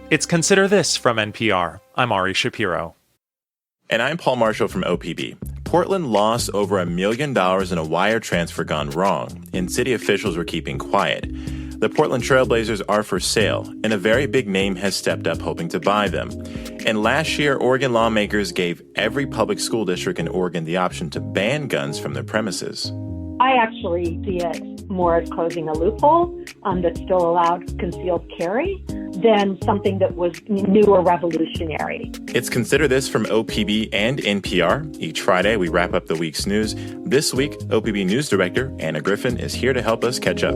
It's Consider This from NPR. I'm Ari Shapiro. And I'm Paul Marshall from OPB. Portland lost over $1 million in a wire transfer gone wrong, and city officials were keeping quiet. The Portland Trailblazers are for sale, and a very big name has stepped up hoping to buy them. And last year, Oregon lawmakers gave every public school district in Oregon the option to ban guns from their premises. I actually see it more as closing a loophole that still allowed concealed carry than something that was new or revolutionary. It's Consider This from OPB and NPR. Each Friday, we wrap up the week's news. This week, OPB News Director Anna Griffin is here to help us catch up.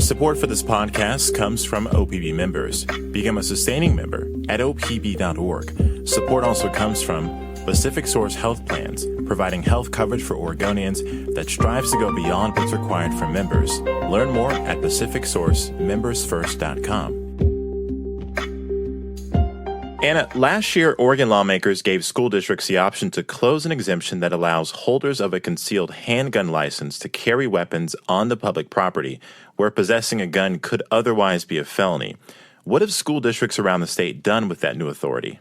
Support for this podcast comes from OPB members. Become a sustaining member at opb.org. Support also comes from Pacific Source Health Plans, providing health coverage for Oregonians that strives to go beyond what's required from members. Learn more at PacificSourceMembersFirst.com. Anna, last year, Oregon lawmakers gave school districts the option to close an exemption that allows holders of a concealed handgun license to carry weapons on the public property, where possessing a gun could otherwise be a felony. What have school districts around the state done with that new authority?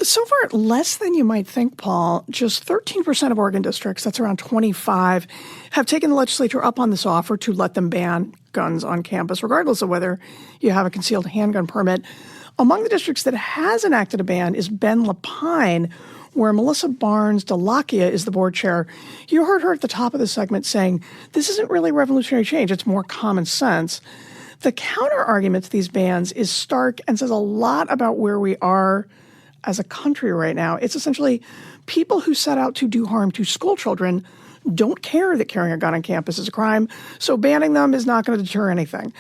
So far, less than you might think, Paul. Just 13% of Oregon districts, that's around 25, have taken the legislature up on this offer to let them ban guns on campus, regardless of whether you have a concealed handgun permit. Among the districts that has enacted a ban is Ben Lapine, where Melissa Barnes-Delakia is the board chair. You heard her at the top of the segment saying, this isn't really revolutionary change, it's more common sense. The counter-argument to these bans is stark and says a lot about where we are as a country right now. It's essentially people who set out to do harm to school children don't care that carrying a gun on campus is a crime, so banning them is not going to deter anything.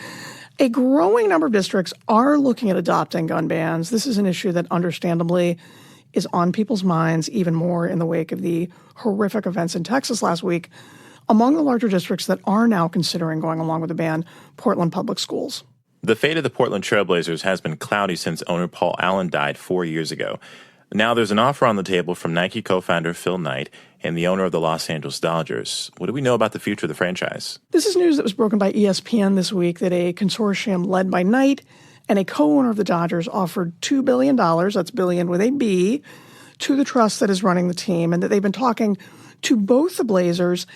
A growing number of districts are looking at adopting gun bans. This is an issue that understandably is on people's minds even more in the wake of the horrific events in Texas last week. Among the larger districts that are now considering going along with the ban, Portland Public Schools. The fate of the Portland Trailblazers has been cloudy since owner Paul Allen died 4 years ago. Now there's an offer on the table from Nike co-founder Phil Knight and the owner of the Los Angeles Dodgers. What do we know about the future of the franchise? This is news that was broken by ESPN this week that a consortium led by Knight and a co-owner of the Dodgers offered $2 billion, that's billion with a B, to the trust that is running the team, and that they've been talking to both the Blazers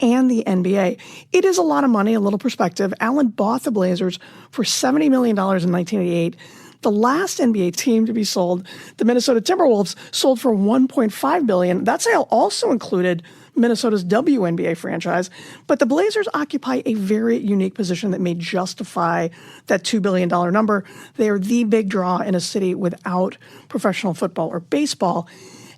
and the NBA. It is a lot of money, a little perspective. Allen bought the Blazers for $70 million in 1988. The last NBA team to be sold, the Minnesota Timberwolves, sold for $1.5 billion. That sale also included Minnesota's WNBA franchise. But the Blazers occupy a very unique position that may justify that $2 billion number. They are the big draw in a city without professional football or baseball.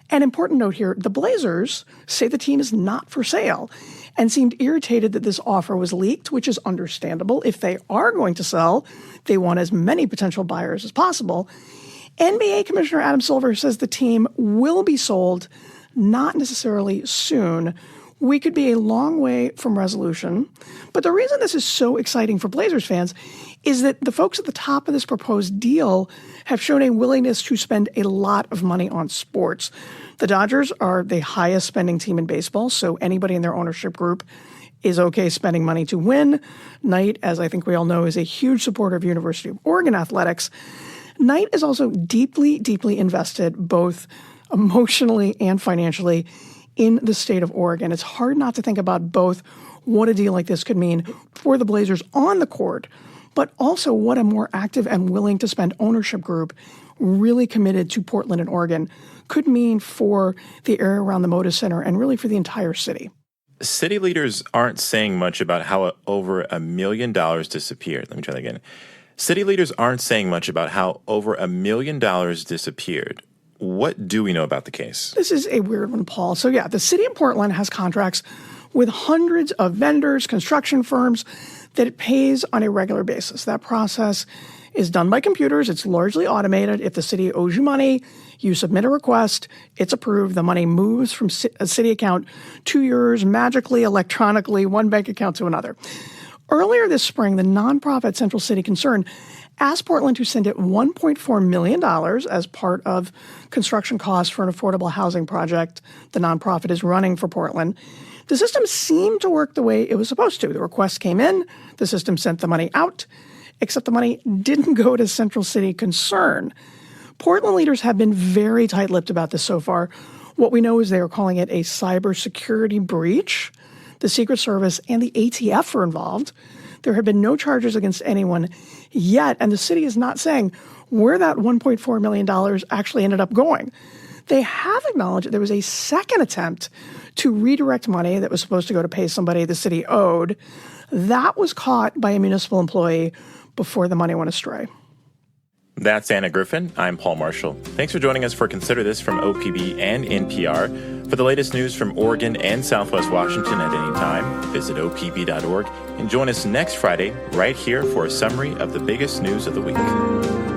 An important note here, the Blazers say the team is not for sale and seemed irritated that this offer was leaked, which is understandable. If they are going to sell, they want as many potential buyers as possible. NBA Commissioner Adam Silver says the team will be sold, not necessarily soon. We could be a long way from resolution. But the reason this is so exciting for Blazers fans is that the folks at the top of this proposed deal have shown a willingness to spend a lot of money on sports. The Dodgers are the highest spending team in baseball, so anybody in their ownership group is okay spending money to win. Knight, as I think we all know, is a huge supporter of University of Oregon athletics. Knight is also deeply, deeply invested, both emotionally and financially, in the state of Oregon. It's hard not to think about both what a deal like this could mean for the Blazers on the court, but also what a more active and willing to spend ownership group really committed to Portland and Oregon could mean for the area around the Moda Center and really for the entire city. City leaders aren't saying much about how over $1 million disappeared. Let me try that again. City leaders aren't saying much about how over $1 million disappeared. What do we know about the case? This is a weird one, Paul. So yeah, the city of Portland has contracts with hundreds of vendors, construction firms that it pays on a regular basis. That process is done by computers. It's largely automated. If the city owes you money, you submit a request, it's approved. The money moves from a city account to yours magically, electronically, one bank account to another. Earlier this spring, the nonprofit Central City Concern asked Portland to send it $1.4 million as part of construction costs for an affordable housing project the nonprofit is running for Portland. The system seemed to work the way it was supposed to. The request came in, the system sent the money out, except the money didn't go to Central City Concern. Portland leaders have been very tight-lipped about this so far. What we know is they are calling it a cybersecurity breach. The Secret Service and the ATF are involved. There have been no charges against anyone yet, and the city is not saying where that $1.4 million actually ended up going. They have acknowledged that there was a second attempt to redirect money that was supposed to go to pay somebody the city owed. That was caught by a municipal employee before the money went astray. That's Anna Griffin. I'm Paul Marshall. Thanks for joining us for Consider This from OPB and NPR. For the latest news from Oregon and Southwest Washington at any time, visit opb.org and join us next Friday right here for a summary of the biggest news of the week.